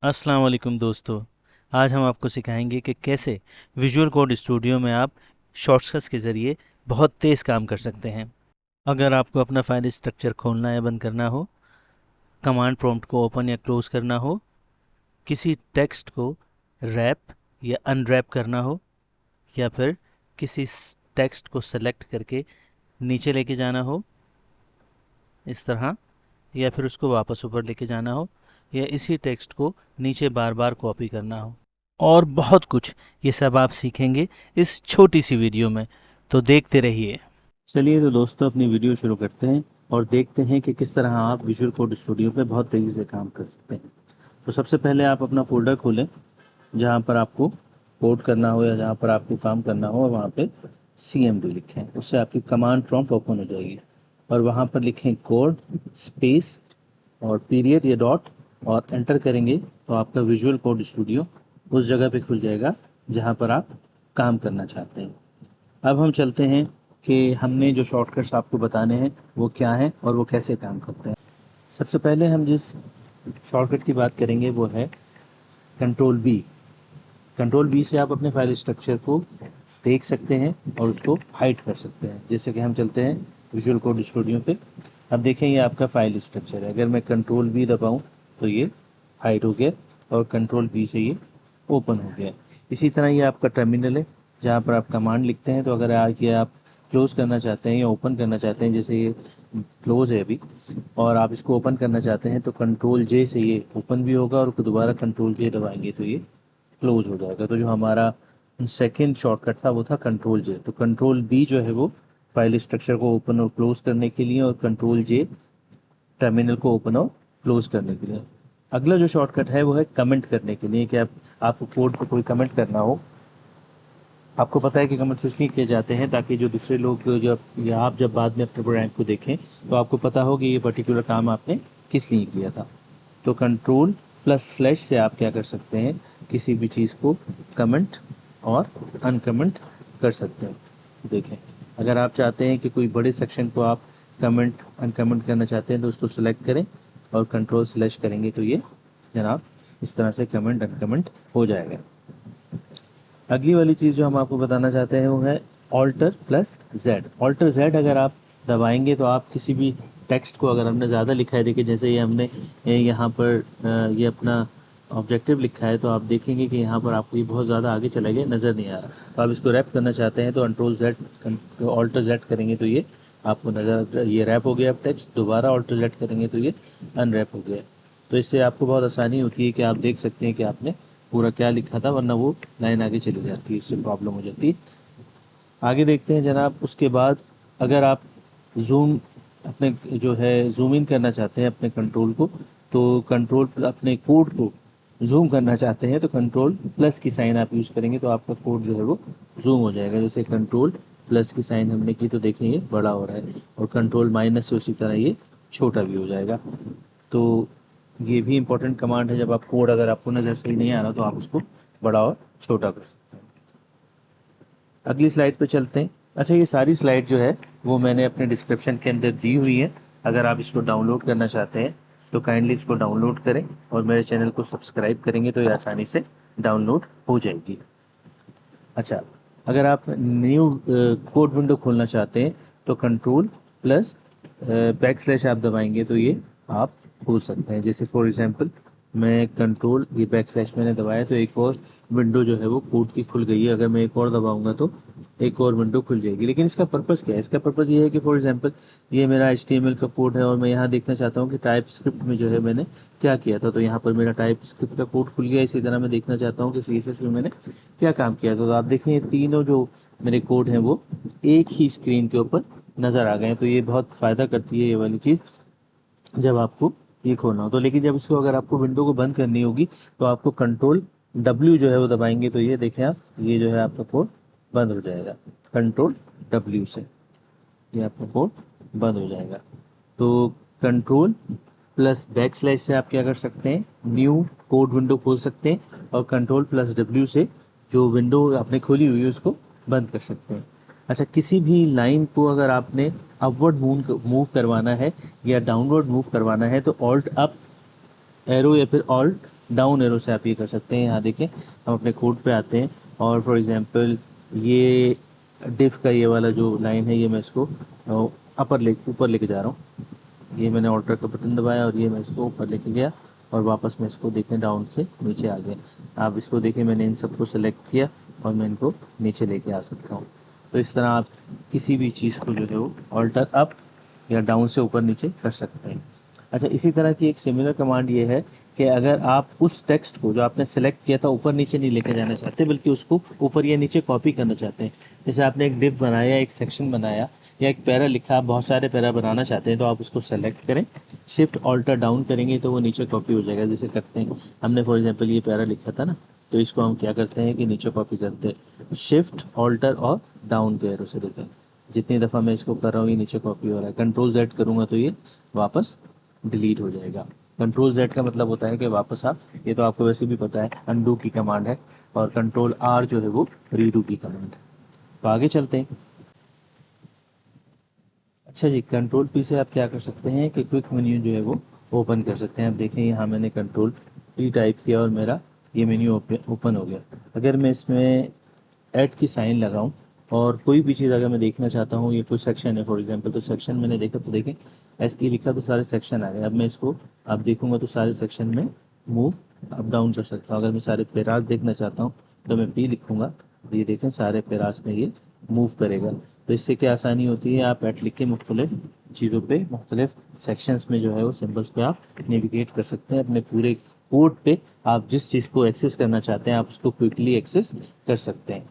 अस्सलाम वालेकुम दोस्तों। आज हम आपको सिखाएंगे कि कैसे विजुअल कोड स्टूडियो में आप शॉर्टकट्स के ज़रिए बहुत तेज़ काम कर सकते हैं। अगर आपको अपना फाइल स्ट्रक्चर खोलना या बंद करना हो, कमांड प्रॉम्प्ट को ओपन या क्लोज़ करना हो, किसी टेक्स्ट को रैप या अनरैप करना हो, या फिर किसी टेक्स्ट को सेलेक्ट करके नीचे लेके जाना हो इस तरह, या फिर उसको वापस ऊपर लेके जाना हो, या इसी टेक्स्ट को नीचे बार बार कॉपी करना हो, और बहुत कुछ, ये सब आप सीखेंगे इस छोटी सी वीडियो में। तो देखते रहिए। चलिए तो दोस्तों, अपनी वीडियो शुरू करते हैं और देखते हैं कि किस तरह आप विजुअल कोड स्टूडियो पे बहुत तेज़ी से काम कर सकते हैं। तो सबसे पहले आप अपना फोल्डर खोलें जहाँ पर आपको कोड करना हो या जहाँ पर आपको काम करना हो, वहाँ पे CMD लिखें। उससे आपकी कमांड प्रॉम्प्ट ओपन हो जाएगी और वहाँ पर लिखें कोड स्पेस और पीरियड या डॉट और एंटर करेंगे तो आपका विजुअल कोड स्टूडियो उस जगह पे खुल जाएगा जहाँ पर आप काम करना चाहते हैं। अब हम चलते हैं कि हमने जो शॉर्टकट्स आपको बताने हैं वो क्या हैं और वो कैसे काम करते हैं। सबसे पहले हम जिस शॉर्टकट की बात करेंगे वो है कंट्रोल बी। कंट्रोल बी से आप अपने फाइल स्ट्रक्चर को देख सकते हैं और उसको हाइड कर सकते हैं। जैसे कि हम चलते हैं विजुअल कोड स्टूडियो पे। अब देखें, ये आपका फाइल स्ट्रक्चर है। अगर मैं कंट्रोल बी दबाऊं तो ये हाइड हो गया और कंट्रोल बी से ये ओपन हो गया। इसी तरह ये आपका टर्मिनल है जहाँ पर आप कमांड लिखते हैं। तो अगर आज ये आप क्लोज करना चाहते हैं या ओपन करना चाहते हैं, जैसे ये क्लोज है अभी, और आप इसको ओपन करना चाहते हैं तो कंट्रोल जे से ये ओपन भी होगा और दोबारा कंट्रोल जे दबाएंगे तो ये क्लोज हो जाएगा। तो जो हमारा सेकेंड शॉर्टकट था वो था कंट्रोल जे। तो कंट्रोल बी जो है वो फाइल स्ट्रक्चर को ओपन और क्लोज करने के लिए, और कंट्रोल जे टर्मिनल को ओपन और क्लोज करने के लिए। अगला जो शॉर्टकट है वो है कमेंट करने के लिए, कि आपको कोड को कोई कमेंट करना हो। आपको पता है कि कमेंट्स इसलिए किए जाते हैं ताकि जो दूसरे लोग जब या आप जब बाद में अपने प्रोग्राम को देखें तो आपको पता हो कि ये पर्टिकुलर काम आपने किस लिए किया था। तो कंट्रोल प्लस स्लैश से आप क्या कर सकते हैं, किसी भी चीज़ को कमेंट और अनकमेंट कर सकते हैं। देखें, अगर आप चाहते हैं कि कोई बड़े सेक्शन को आप कमेंट अनकमेंट करना चाहते हैं तो उसको सिलेक्ट करें और कंट्रोल स्लैश करेंगे तो ये जनाब इस तरह से कमेंट अनकमेंट हो जाएगा। अगली वाली चीज़ जो हम आपको बताना चाहते हैं वो है alter plus Z. Alter Z अगर आप दबाएंगे तो आप किसी भी टेक्स्ट को, अगर हमने ज़्यादा लिखा है, देखिए जैसे ये हमने यहाँ पर ये अपना ऑब्जेक्टिव लिखा है, तो आप देखेंगे कि यहाँ पर आपको ये बहुत ज़्यादा आगे चला गया, नज़र नहीं आ रहा। तो आप इसको रैप करना चाहते हैं तो कंट्रोल जेड ऑल्टर जेड करेंगे तो ये आपको नज़र, ये रैप हो गया। अब टेक्स्ट दोबारा ऑल्टर जेड करेंगे तो ये अनरैप हो गया। तो इससे आपको बहुत आसानी होती है कि आप देख सकते हैं कि आपने पूरा क्या लिखा था, वरना वो लाइन आगे चली जाती है, इससे प्रॉब्लम हो जाती है। आगे देखते हैं जनाब। उसके बाद अगर आप जूम अपने जो है जूम इन करना चाहते हैं अपने कंट्रोल को, तो कंट्रोल अपने कोड को जूम करना चाहते हैं तो कंट्रोल प्लस की साइन आप यूज़ करेंगे तो आपका कोड जो है वो जूम हो जाएगा। जैसे कंट्रोल प्लस की साइन हमने की तो देखें ये बड़ा हो रहा है, और कंट्रोल माइनस से उसी तरह ये छोटा भी हो जाएगा। तो ये भी इंपॉर्टेंट कमांड है। जब आप कोड, अगर आपको नज़र सही नहीं आ रहा तो आप उसको बड़ा और छोटा कर सकते हैं। अगली स्लाइड पे चलते हैं। अच्छा, ये सारी स्लाइड जो है वो मैंने अपने डिस्क्रिप्शन के अंदर दी हुई है। अगर आप इसको डाउनलोड करना चाहते हैं तो काइंडली इसको डाउनलोड करें और मेरे चैनल को सब्सक्राइब करेंगे तो ये आसानी से डाउनलोड हो जाएगी। अच्छा, अगर आप न्यू कोड विंडो खोलना चाहते हैं तो कंट्रोल प्लस बैक स्लैश आप दबाएंगे तो ये आप खोल सकते हैं। जैसे फॉर एग्जांपल मैं कंट्रोल, ये बैक स्लैश मैंने दबाया तो एक और विंडो जो है वो कोड की खुल गई है। अगर मैं एक और दबाऊंगा तो एक और विंडो खुल जाएगी। लेकिन इसका पर्पज़ क्या है? इसका पर्पज़ ये है कि फॉर एग्जांपल ये मेरा HTML का कोड है और मैं यहाँ देखना चाहता हूँ कि टाइप स्क्रिप्ट में जो है मैंने क्या किया था। तो यहाँ पर मेरा टाइप स्क्रिप्ट का कोड खुल गया। इसी तरह मैं देखना चाहता हूँ कि CSS में मैंने क्या काम किया था। तो आप देखें ये तीनों जो मेरे कोड हैं वो एक ही स्क्रीन के ऊपर नज़र आ गए हैं। तो ये बहुत फ़ायदा करती है ये वाली चीज़ जब आपको ये खोलना हो तो। लेकिन जब इसको, अगर आपको विंडो को बंद करनी होगी तो आपको कंट्रोल W जो है वो दबाएंगे तो ये देखें आप, ये जो है आपका कोड बंद हो जाएगा। कंट्रोल W से ये आपका कोड बंद हो जाएगा। तो कंट्रोल प्लस बैक स्लैश से आप क्या कर सकते हैं, न्यू कोड विंडो खोल सकते हैं, और कंट्रोल प्लस W से जो विंडो आपने खोली हुई है उसको बंद कर सकते हैं। अच्छा, किसी भी लाइन को अगर आपने अपवर्ड मूव करवाना है या डाउनवर्ड मूव करवाना है तो ऑल्ट अप एरो या फिर ऑल्ट डाउन एरो से आप ये कर सकते हैं। यहाँ देखें, हम अपने कोड पे आते हैं और फॉर एग्जांपल ये डिफ का ये वाला जो लाइन है, ये मैं इसको ऊपर लेके जा रहा हूँ। ये मैंने ऑल्टर का बटन दबाया और ये मैं इसको ऊपर लेके गया और वापस मैं इसको देखें डाउन से नीचे आ गया। आप इसको देखें, मैंने इन सबको सेलेक्ट किया और मैं इनको नीचे लेके आ सकता हूँ। तो इस तरह आप किसी भी चीज़ को जो है वो ऑल्टर अप या डाउन से ऊपर नीचे कर सकते हैं। अच्छा, इसी तरह की एक सिमिलर कमांड ये है कि अगर आप उस टेक्स्ट को जो आपने सेलेक्ट किया था ऊपर नीचे नहीं लेके जाना चाहते, बल्कि उसको ऊपर या नीचे कॉपी करना चाहते हैं, जैसे आपने एक डिव बनाया, एक सेक्शन बनाया या एक पैरा लिखा, आप बहुत सारे पैरा बनाना चाहते हैं, तो आप उसको सेलेक्ट करें, शिफ्ट ऑल्टर डाउन करेंगे तो वो नीचे कॉपी हो जाएगा। जैसे करते हैं, हमने फॉर एग्जांपल ये पैरा लिखा था ना, तो इसको हम क्या करते हैं कि नीचे कॉपी करते हैं, शिफ्ट ऑल्टर और डाउन के एरो से देते हैं। जितनी दफ़ा मैं इसको कर रहा हूँ ये नीचे कॉपी हो रहा है। कंट्रोल जेड करूँगा तो ये वापस डिलीट हो जाएगा। कंट्रोल जेड का मतलब होता है कि वापस आप, ये तो आपको वैसे भी पता है, अनडू की कमांड है, और कंट्रोल आर जो है वो रीडू की कमांड है। तो आगे चलते हैं। अच्छा जी, कंट्रोल पी से आप क्या कर सकते हैं कि क्विक मेन्यू जो है वो ओपन कर सकते हैं। आप देखें यहाँ मैंने कंट्रोल पी टाइप किया और मेरा ये मेन्यू ओपन हो गया। अगर मैं इसमें ऐड की साइन लगाऊं और कोई भी चीज़ अगर मैं देखना चाहता हूँ, ये कोई सेक्शन है फॉर एग्जांपल, तो सेक्शन मैंने देखा तो देखें एस ई लिखा तो सारे सेक्शन आ गए। अब मैं इसको आप देखूंगा तो सारे सेक्शन में मूव अप डाउन कर सकता हूँ। अगर मैं सारे पैराज देखना चाहता हूँ तो मैं पी लिखूंगा, ये देखें सारे पैराज में ये मूव करेगा। तो इससे क्या आसानी होती है, आप ऐड लिख के मुख्तलिफ चीज़ों पे, मुख्तलिफ सेक्शंस में जो है वो सिंबल्स पे आप नेविगेट कर सकते हैं। अपने पूरे कोड पे आप जिस चीज़ को एक्सेस करना चाहते हैं आप उसको क्विकली एक्सेस कर सकते हैं।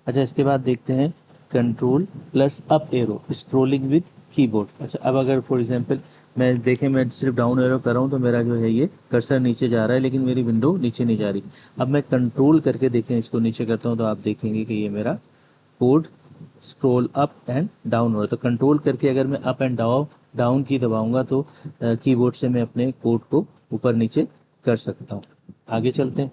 अच्छा, इसके बाद देखते हैं control plus up arrow scrolling with keyboard. अच्छा, अब अगर फॉर एग्जांपल मैं देखें, मैं सिर्फ डाउन एरो कर रहा हूँ तो मेरा जो है ये कर्सर नीचे जा रहा है, लेकिन मेरी विंडो नीचे नहीं जा रही। अब मैं कंट्रोल करके देखें, इसको नीचे करता हूँ तो आप देखेंगे कि ये मेरा code scroll up and down हो रहा है। तो कंट्रोल करके अगर मैं अप एंड डाउन की दबाऊंगा तो कीबोर्ड से मैं अपने कोड को ऊपर नीचे कर सकता हूँ। आगे चलते हैं।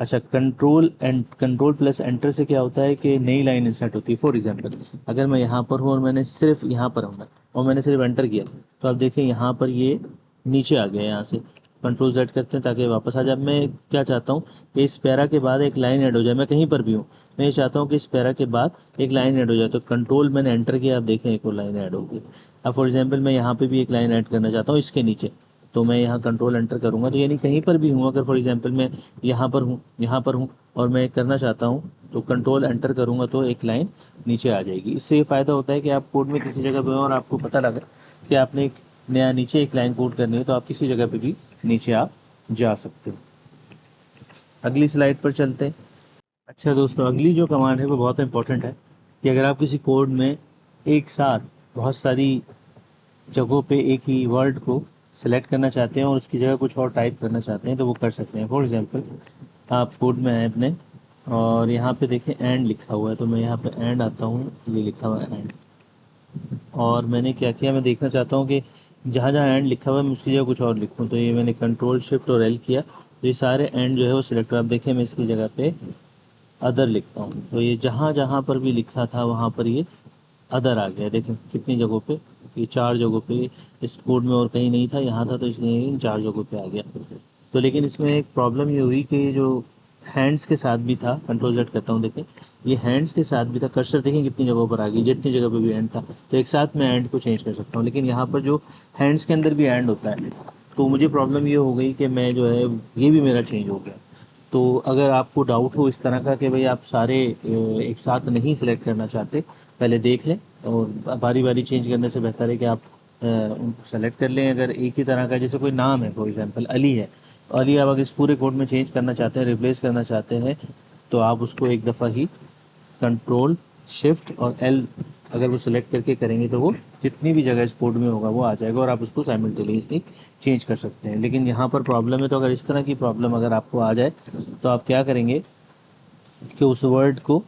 अच्छा, कंट्रोल प्लस एंटर से क्या होता है कि नई लाइन इंसर्ट होती है। फॉर एग्जांपल अगर मैं यहाँ पर हूँ और मैंने सिर्फ यहाँ पर हूँ और मैंने सिर्फ एंटर किया, तो आप देखें यहाँ पर ये नीचे आ गया। यहाँ से कंट्रोल जेड करते हैं ताकि वापस आ जाए। मैं क्या चाहता हूँ कि इस पैरा के बाद एक लाइन ऐड हो जाए, मैं कहीं पर भी हूँ, मैं ये चाहता हूँ कि इस पैरा के बाद एक लाइन ऐड हो जाए। तो कंट्रोल मैंने एंटर किया, आप देखें एक और लाइन ऐड होगी। अब फॉर एग्जाम्पल मैं यहाँ पे भी एक लाइन ऐड करना चाहता हूँ इसके नीचे, तो मैं यहाँ कंट्रोल एंटर करूँगा तो यानी कहीं पर भी हूँ, अगर फॉर एग्जांपल मैं यहाँ पर हूँ और मैं करना चाहता हूँ तो कंट्रोल एंटर करूँगा तो एक लाइन नीचे आ जाएगी। इससे ये फ़ायदा होता है कि आप कोड में किसी जगह पे हो और आपको पता लगा कि आपने एक नया नीचे एक लाइन कोड करनी है, तो आप किसी जगह पे भी नीचे आप जा सकते हो। अगली स्लाइड पर चलते हैं। अच्छा दोस्तों, अगली जो कमांड है वो बहुत इंपॉर्टेंट है कि अगर आप किसी कोड में एक साथ बहुत सारी जगहों पे एक ही वर्ड को सेलेक्ट करना चाहते हैं और उसकी जगह कुछ और टाइप करना चाहते हैं तो वो कर सकते हैं। फॉर एग्जांपल आप कोड में आए अपने और यहाँ पे देखें एंड लिखा हुआ है, तो मैं यहाँ पे एंड आता हूँ, ये लिखा हुआ है एंड, और मैंने क्या किया, मैं देखना चाहता हूँ कि जहाँ जहाँ एंड लिखा हुआ है मैं उसकी जगह कुछ और लिखूँ, तो ये मैंने कंट्रोल शिफ्ट और एल किया तो ये सारे एंड जो है वो सिलेक्ट हुआ। आप देखें मैं इसकी जगह पे अदर लिखता हूँ तो ये जहाँ जहाँ पर भी लिखा था वहाँ पर ये अदर आ गया। देखें कितनी जगहों पे, ये 4 जगहों पे, इस कोड में और कहीं नहीं था, यहाँ था तो इसलिए इन 4 जगहों पे आ गया। तो लेकिन इसमें एक प्रॉब्लम ये हुई कि जो हैंड्स के साथ भी था, कंट्रोल जेड करता हूँ देखें, ये हैंड्स के साथ भी था, कर्सर देखें कितनी जगहों पर आ गई, जितनी जगह पे भी एंड था, तो एक साथ मैं एंड को चेंज कर सकता हूँ। लेकिन यहाँ पर जो हैंड्स के अंदर भी एंड होता है, तो मुझे प्रॉब्लम ये हो गई कि मैं जो है ये भी मेरा चेंज हो गया। तो अगर आपको डाउट हो इस तरह का कि भाई आप सारे एक साथ नहीं सिलेक्ट करना चाहते, पहले देख लें और बारी बारी चेंज करने से बेहतर है कि आप उनको सेलेक्ट कर लें। अगर एक ही तरह का, जैसे कोई नाम है फॉर एग्जांपल अली है, अली आप अगर इस पूरे कोड में चेंज करना चाहते हैं, रिप्लेस करना चाहते हैं, तो आप उसको एक दफ़ा ही कंट्रोल शिफ्ट और एल अगर वो सिलेक्ट करके करेंगे तो वो जितनी भी जगह इस कोड में होगा वो आ जाएगा और आप उसको साइमल्टेनियसली चेंज कर सकते हैं। लेकिन यहाँ पर प्रॉब्लम है, तो अगर इस तरह की प्रॉब्लम अगर आपको आ जाए तो आप क्या करेंगे कि उस वर्ड को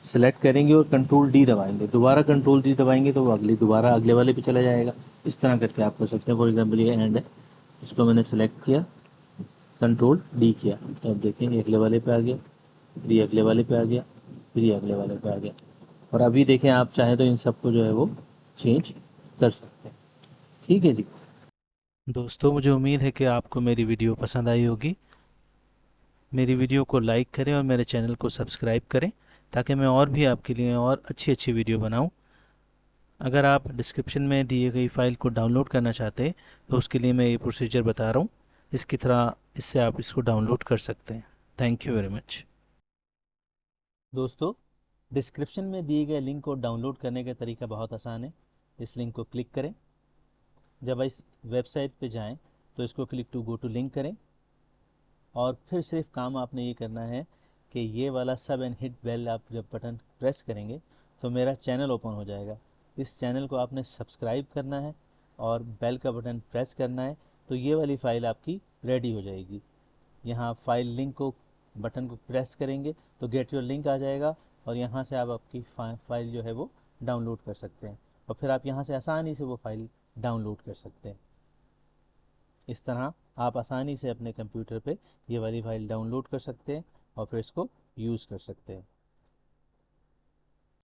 सेलेक्ट करेंगे और कंट्रोल डी दबाएंगे, दोबारा कंट्रोल डी दबाएंगे तो वो दोबारा अगले वाले पे चला जाएगा। इस तरह करके आप कर सकते हैं। फॉर एग्जांपल ये एंड है, इसको मैंने सेलेक्ट किया, कंट्रोल डी किया, तो अब देखें ये अगले वाले पे आ गया, फिर ये अगले वाले पे आ गया, फिर ये अगले वाले पे आ गया। और अभी देखें आप चाहें तो इन सबको जो है वो चेंज कर सकते हैं। ठीक है जी। दोस्तों, मुझे उम्मीद है कि आपको मेरी वीडियो पसंद आई होगी। मेरी वीडियो को लाइक करें और मेरे चैनल को सब्सक्राइब करें, ताकि मैं और भी आपके लिए और अच्छी अच्छी वीडियो बनाऊं। अगर आप डिस्क्रिप्शन में दिए गई फ़ाइल को डाउनलोड करना चाहते हैं तो उसके लिए मैं ये प्रोसीजर बता रहा हूँ। इसकी तरह इससे आप इसको डाउनलोड कर सकते हैं। Thank you very much. दोस्तों, डिस्क्रिप्शन में दिए गए लिंक को डाउनलोड करने का तरीका बहुत आसान है। इस लिंक को क्लिक करें। जब इस वेबसाइट पे जाएं तो इसको click to go to link करें, और फिर सिर्फ काम आपने ये करना है कि ये वाला सब एंड हिट बेल आप जब बटन प्रेस करेंगे तो मेरा चैनल ओपन हो जाएगा। इस चैनल को आपने सब्सक्राइब करना है और बेल का बटन प्रेस करना है, तो ये वाली फ़ाइल आपकी रेडी हो जाएगी। यहाँ फाइल लिंक को बटन को प्रेस करेंगे तो गेट योर लिंक आ जाएगा, और यहाँ से आप आपकी फाइल जो है वो डाउनलोड कर सकते हैं, और फिर आप यहाँ से आसानी से वो फाइल डाउनलोड कर सकते हैं। इस तरह आप आसानी से अपने कंप्यूटर पे ये वाली फाइल डाउनलोड कर सकते हैं और फिर इसको यूज़ कर सकते हैं।